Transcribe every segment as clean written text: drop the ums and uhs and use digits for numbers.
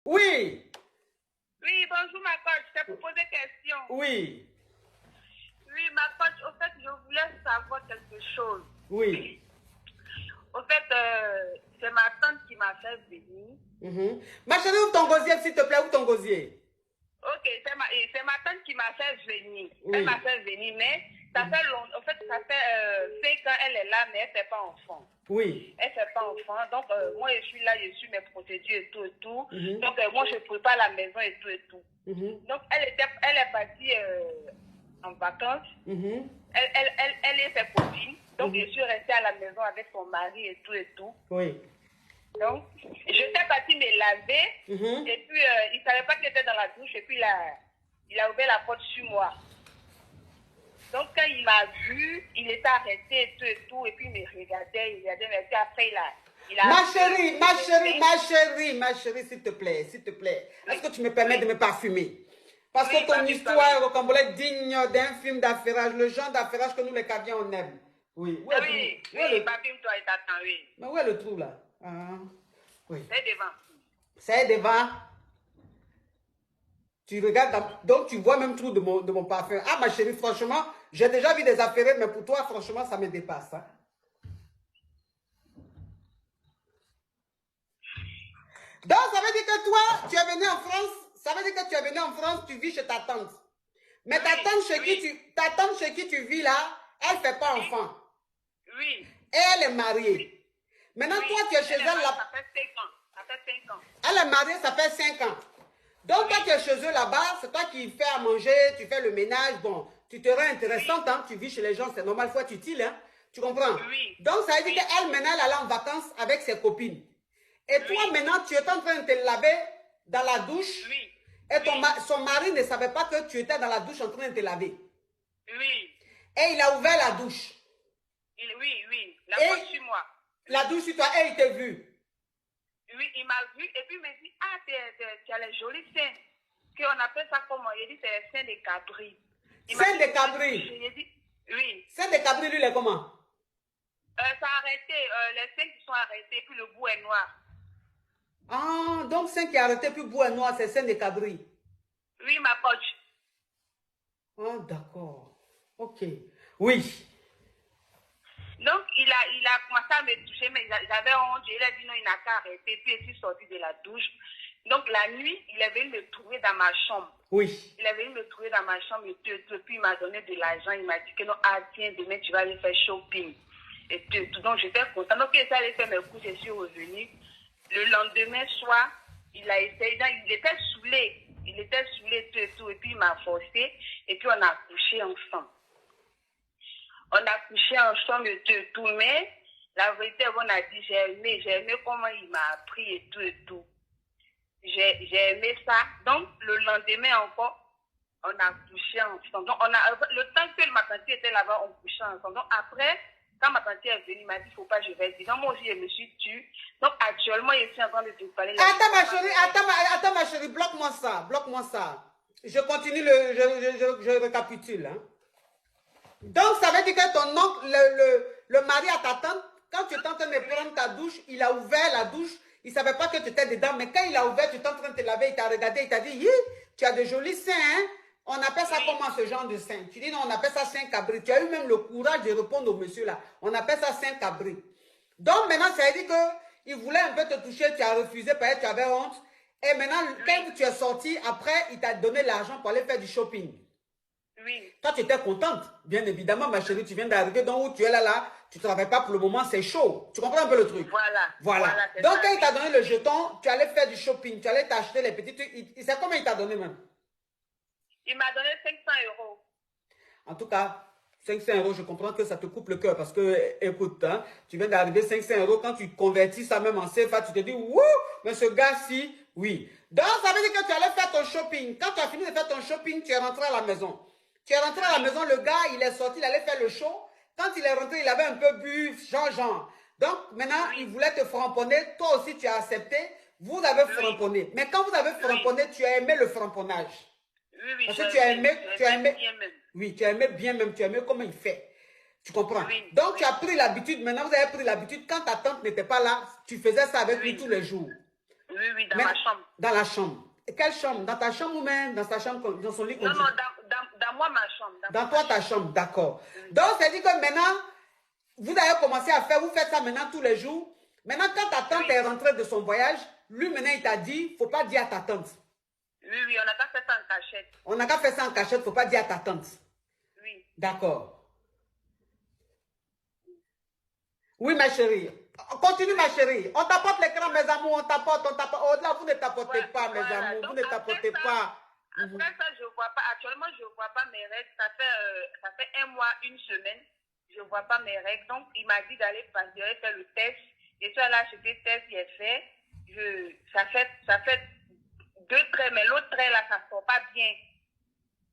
Oui. Oui, bonjour ma coach, c'est pour poser question. Oui. Oui, ma coach, au fait, je voulais savoir quelque chose. Oui. Au fait, c'est ma tante qui m'a fait venir. Ma chérie, ouvre ton gosier, s'il te plaît, ouvre ton gosier. Ok, c'est ma tante qui m'a fait venir. Oui. Elle m'a fait venir, mais ça fait longtemps. En fait, ça fait 5 ans elle est là, mais elle ne fait pas enfant. Oui. Elle ne fait pas enfant. Donc, moi, je suis là, je suis mes procédures et tout et tout. Donc, moi, je prépare la maison et tout et tout. Donc, elle est partie en vacances. Elle est ses copines. Donc, je suis restée à la maison avec son mari et tout et tout. Oui. Donc, j'étais partie me laver. Et puis, il ne savait pas qu'il était dans la douche. Et puis, il a ouvert la porte sur moi. Donc, quand il m'a vu, il était arrêté et tout. Et puis, il me regardait, mais puis après, il a ma chérie, s'il te plaît, s'il te plaît. Est-ce que tu me permets de me parfumer? Parce que ton oui, histoire est rocambolesque, digne d'un film d'affairage, le genre d'affairage que nous, les Cadiens, on aime. Oui. Où est oui, parfume-toi et t'attends, oui. Mais où est le trou, là? Oui. C'est devant. C'est devant. Tu regardes, donc tu vois même tout de mon parfum. Ah, ma chérie, franchement, j'ai déjà vu des affaires, mais pour toi, franchement, ça me dépasse. Hein? Donc, ça veut dire que toi, tu es venu en France, ça veut dire que tu es venu en France, tu vis chez ta tante. Mais ta tante chez qui tu vis là, elle ne fait pas enfant. Oui. Et elle est mariée. Maintenant, toi, tu es chez elle là. Ça fait 5 ans. Ça fait 5 ans. Elle est mariée, ça fait 5 ans. Donc, toi, tu es chez eux là-bas, c'est toi qui fais à manger, tu fais le ménage, bon, tu te rends intéressante, hein, tu vis chez les gens, c'est normal, il faut être utile, hein, tu comprends? Oui. Donc, ça veut dire qu'elle, maintenant, elle allait en vacances avec ses copines. Et toi, maintenant, tu es en train de te laver dans la douche. Oui. Et son mari ne savait pas que tu étais dans la douche en train de te laver. Oui. Et il a ouvert la douche. Oui. La douche sur moi. La douche sur toi, et il t'a vu. Oui, il m'a vu et puis il m'a dit, ah, tu as les jolis seins. Qu'on appelle ça comment? Il dit, c'est les seins de cabri. Seins de cabri? J'ai dit, oui. Seins de cabri, lui, il est comment? Ça a arrêté, les seins qui sont arrêtés, puis le bout est noir. Ah, donc sein qui est arrêté, puis bout est noir, c'est sein de cabri. Oui, ma coach. Ah, d'accord. Ok. Oui. Donc, il a commencé à me toucher, mais j'avais honte. Il a dit non, il n'a qu'à arrêter. Puis, il est sorti de la douche. Donc, la nuit, il est venu me trouver dans ma chambre. Oui. Il est venu me trouver dans ma chambre et tout. Puis, il m'a donné de l'argent. Il m'a dit que non, ah, tiens, demain, tu vas aller faire shopping. Et tout. Donc, j'étais contente. Donc, il est allé faire mes courses. Je suis revenue. Le lendemain soir, il a essayé. Il était saoulé. Tout. Et puis, il m'a forcé. Et puis, on a couché ensemble. On a couché ensemble et tout, mais la vérité, on a dit, j'ai aimé comment il m'a appris et tout. J'ai aimé ça. Donc, le lendemain encore, on a couché ensemble. Donc, le temps que ma tante était là-bas, on couchait ensemble. Donc, après, quand ma tante est venue, il m'a dit, il ne faut pas, je vais dire. Donc, moi aussi, je me suis tue. Donc, actuellement, je suis en train de te parler. Attends, ma chérie, bloque-moi ça. Je continue, je récapitule, hein. Donc, ça veut dire que ton oncle, le mari à ta tante, quand tu étais en train de prendre ta douche, il a ouvert la douche, il ne savait pas que tu étais dedans, mais quand il a ouvert, tu étais en train de te laver, il t'a regardé, il t'a dit, tu as de jolis seins, hein? On appelle ça comment ce genre de seins? Tu dis non, on appelle ça sein cabri. Tu as eu même le courage de répondre au monsieur là. On appelle ça sein cabri. Donc maintenant, ça veut dire qu'il voulait un peu te toucher, tu as refusé, peut-être tu avais honte. Et maintenant, quand tu es sorti, après, il t'a donné l'argent pour aller faire du shopping. Oui. Toi, tu étais contente, bien évidemment, ma chérie, tu viens d'arriver, donc où tu es là, tu ne travailles pas pour le moment, c'est chaud. Tu comprends un peu le truc? Voilà. Donc, quand il t'a donné le jeton, tu allais faire du shopping, tu allais t'acheter les petits trucs. Il sait combien il t'a donné même? Il m'a donné 500 €. En tout cas, 500 €, je comprends que ça te coupe le cœur parce que, écoute, hein, tu viens d'arriver 500 €, quand tu convertis ça même en CFA, tu te dis, wouh, mais ce gars-ci, oui. Donc, ça veut dire que tu allais faire ton shopping. Quand tu as fini de faire ton shopping, tu es rentré à la maison. Tu es rentré à la maison, le gars, il est sorti, il allait faire le show. Quand il est rentré, il avait un peu bu, genre. Donc, maintenant, il voulait te framponner. Toi aussi, tu as accepté. Vous avez framponné. Mais quand vous avez framponné, tu as aimé le framponnage. Oui, parce que tu as aimé bien même. Oui, tu as aimé bien même, tu as aimé comment il fait. Tu comprends? Oui, donc, tu as pris l'habitude, maintenant vous avez pris l'habitude, quand ta tante n'était pas là, tu faisais ça avec lui tous les jours. Oui, dans ma chambre. Dans la chambre. Et quelle chambre? Dans ta chambre ou même dans sa chambre, dans son lit? Non, dans moi, ma chambre. Dans toi, ta chambre, d'accord. Donc, c'est-à-dire que maintenant, vous avez commencé à faire, vous faites ça maintenant tous les jours. Maintenant, quand ta tante est rentrée de son voyage, lui, maintenant, il t'a dit, il ne faut pas dire à ta tante. Oui, on n'a qu'à faire ça en cachette. On n'a qu'à faire ça en cachette, il ne faut pas dire à ta tante. Oui. D'accord. Oui, ma chérie. Continue, ma chérie. On t'apporte l'écran, mes amours, on t'apporte. Oh là, vous ne t'apportez pas, mes amours. Vous ne t'apportez pas. Après ça, je ne vois pas. Actuellement, je ne vois pas mes règles. Ça fait 1 mois, 1 semaine. Je ne vois pas mes règles. Donc, il m'a dit d'aller faire le test. Et suis allée acheter le test, il est fait. Ça fait 2 traits, mais l'autre trait, là, ça ne sort pas bien.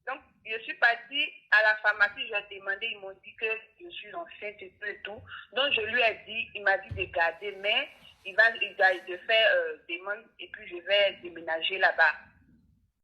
Donc, je suis partie à la pharmacie, j'ai demandé, ils m'ont dit que je suis enceinte et tout. Donc, je lui ai dit, il m'a dit de garder, mais il va de faire demande et puis je vais déménager là-bas.